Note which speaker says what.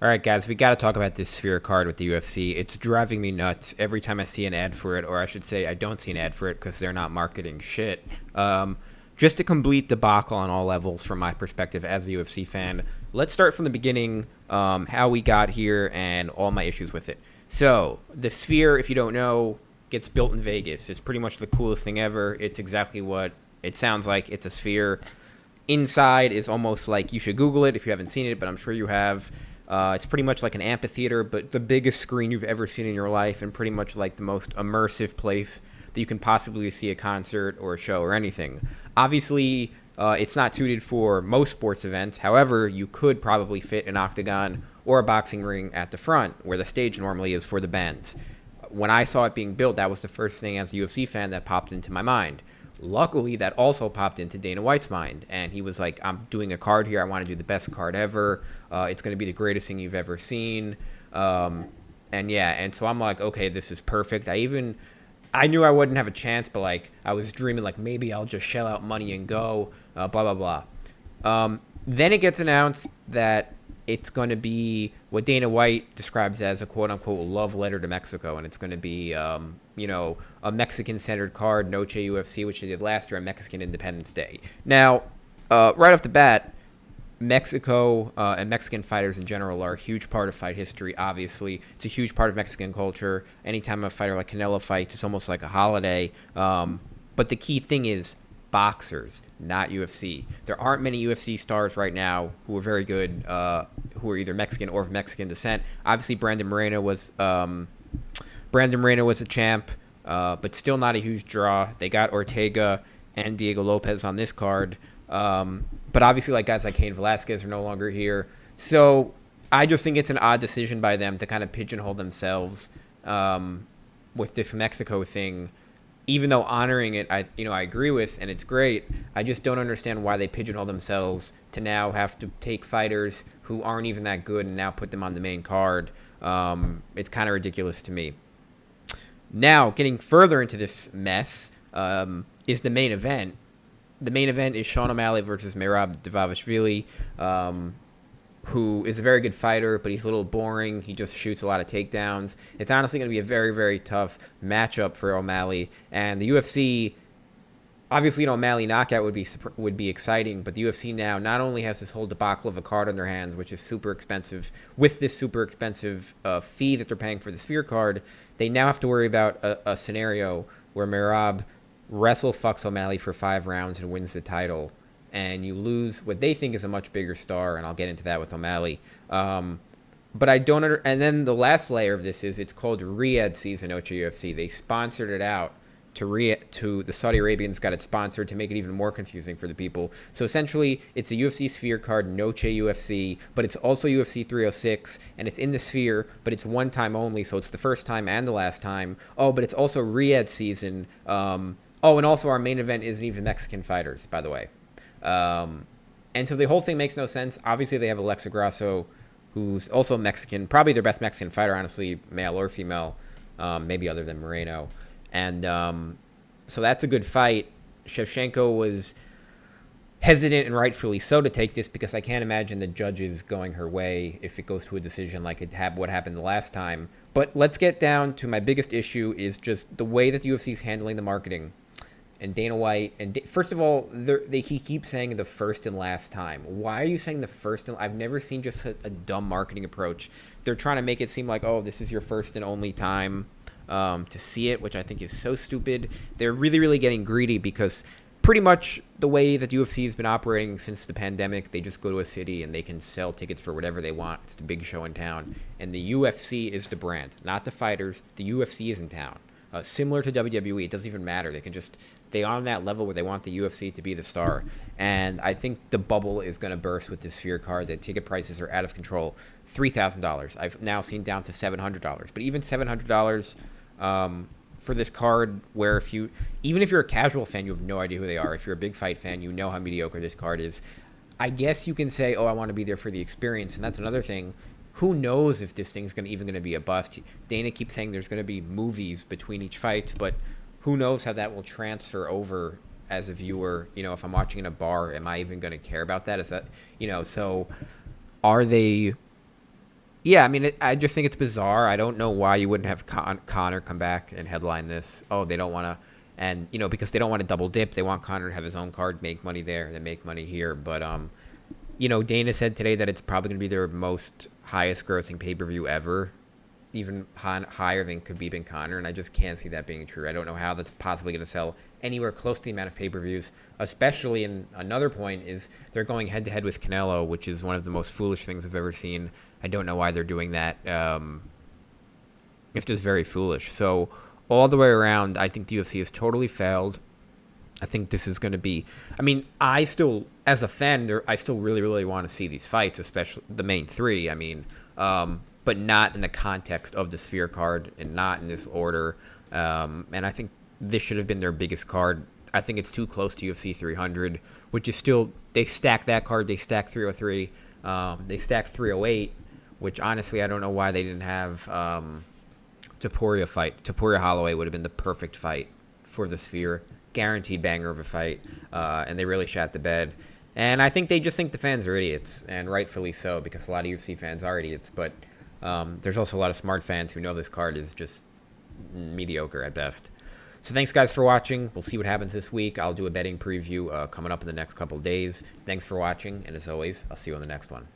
Speaker 1: All right, guys, we got to talk about this Sphere card with the UFC. It's driving me nuts every time I see an ad for it, or I should say, I don't see an ad for it because they're not marketing shit. Just a complete debacle on all levels from my perspective as a UFC fan. Let's start from the beginning, how we got here and all my issues with it. So, the Sphere, if you don't know, gets built in Vegas. It's pretty much the coolest thing ever. It's exactly what it sounds like. It's a sphere. Inside is almost like, you should Google it if you haven't seen it, but I'm sure you have. It's pretty much like an amphitheater, but the biggest screen you've ever seen in your life, and pretty much like the most immersive place that you can possibly see a concert or a show or anything. Obviously, it's not suited for most sports events. However, you could probably fit an octagon or a boxing ring at the front, where the stage normally is for the bands. When I saw it being built, that was the first thing as a UFC fan that popped into my mind. Luckily, that also popped into Dana White's mind, and he was like, I'm doing a card here. I want to do the best card ever. It's going to be the greatest thing you've ever seen. And so I'm like, okay, this is perfect. I knew I wouldn't have a chance, but like, I was dreaming like, maybe I'll just shell out money and go, blah, blah, blah. Then it gets announced that it's going to be what Dana White describes as a quote-unquote love letter to Mexico, and it's going to be, a Mexican-centered card, Noche UFC, which they did last year on Mexican Independence Day. Now, right off the bat, Mexico and Mexican fighters in general are a huge part of fight history, obviously. It's a huge part of Mexican culture. Anytime a fighter like Canelo fights, it's almost like a holiday. But the key thing is boxers, not UFC. There aren't many UFC stars right now who are very good, who are either Mexican or of Mexican descent. Obviously, Brandon Moreno was a champ, but still not a huge draw. They got Ortega and Diego Lopez on this card. But obviously, like guys like Cain Velasquez are no longer here. So I just think it's an odd decision by them to kind of pigeonhole themselves with this Mexico thing. Even though honoring it, I agree with, and it's great. I just don't understand why they pigeonhole themselves to now have to take fighters who aren't even that good and now put them on the main card. It's kind of ridiculous to me. Now, getting further into this mess is the main event. The main event is Sean O'Malley versus Merab Dvalishvili, who is a very good fighter, but he's a little boring. He just shoots a lot of takedowns. It's honestly going to be a very, very tough matchup for O'Malley. And the UFC, obviously, an O'Malley knockout would be exciting, but the UFC now not only has this whole debacle of a card on their hands, which is super expensive, with this super expensive fee that they're paying for the Sphere card, they now have to worry about a scenario where Merab wrestle fucks O'Malley for 5 rounds and wins the title. And you lose what they think is a much bigger star, and I'll get into that with O'Malley. But I don't and then the last layer of this is it's called Riyadh Season Noche UFC. They sponsored it out to the Saudi Arabians, got it sponsored to make it even more confusing for the people. So essentially, it's a UFC Sphere card, Noche UFC, but it's also UFC 306, and it's in the Sphere, but it's one time only, so it's the first time and the last time. Oh, but it's also Riyadh Season. And also our main event isn't even Mexican fighters, by the way. And so the whole thing makes no sense. Obviously, they have Alexa Grasso, who's also Mexican, probably their best Mexican fighter, honestly, male or female, maybe other than Moreno. And so that's a good fight. Shevchenko was hesitant, and rightfully so, to take this, because I can't imagine the judges going her way if it goes to a decision like what happened the last time. But let's get down to my biggest issue is just the way that the UFC is handling the marketing. And Dana White, first of all, he keeps saying the first and last time. Why are you saying the first? I've never seen just a dumb marketing approach. They're trying to make it seem like, oh, this is your first and only time to see it, which I think is so stupid. They're really, really getting greedy, because pretty much the way that UFC has been operating since the pandemic, they just go to a city and they can sell tickets for whatever they want. It's the big show in town. And the UFC is the brand, not the fighters. The UFC is in town. Similar to WWE, it doesn't even matter. They are on that level where they want the UFC to be the star. And I think the bubble is going to burst with this Sphere card. The ticket prices are out of control. $3,000. I've now seen down to $700. But even $700 for this card, where even if you're a casual fan, you have no idea who they are. If you're a big fight fan, you know how mediocre this card is. I guess you can say, oh, I want to be there for the experience. And that's another thing. Who knows if this thing's even going to be a bust? Dana keeps saying there's going to be movies between each fight, but who knows how that will transfer over as a viewer. If I'm watching in a bar, am I even going to care about that? Is that, so are they Yeah, I mean, I just think it's bizarre. I don't know why you wouldn't have Connor come back and headline this. Oh, they don't want to, and because they don't want to double dip. They want Connor to have his own card, make money there, then make money here. But Dana said today that it's probably going to be their most highest grossing pay per view ever, even higher than Khabib and Connor, and I just can't see that being true. I don't know how that's possibly going to sell anywhere close to the amount of pay per views. Especially, in another point is they're going head to head with Canelo, which is one of the most foolish things I've ever seen. I don't know why they're doing that. It's just very foolish. So all the way around, I think the UFC has totally failed. I think this is going to be. I mean, I still, as a fan, I still really, really want to see these fights, especially the main three. I mean, but not in the context of the Sphere card and not in this order. And I think this should have been their biggest card. I think it's too close to UFC 300, which is still, they stacked that card. They stacked 303. They stacked 308, which honestly, I don't know why they didn't have Topuria fight. Topuria Holloway would have been the perfect fight for the Sphere. Guaranteed banger of a fight. And they really shat the bed. And I think they just think the fans are idiots, and rightfully so, because a lot of UFC fans are idiots. But there's also a lot of smart fans who know this card is just mediocre at best. So thanks, guys, for watching. We'll see what happens this week. I'll do a betting preview coming up in the next couple of days. Thanks for watching, and as always, I'll see you on the next one.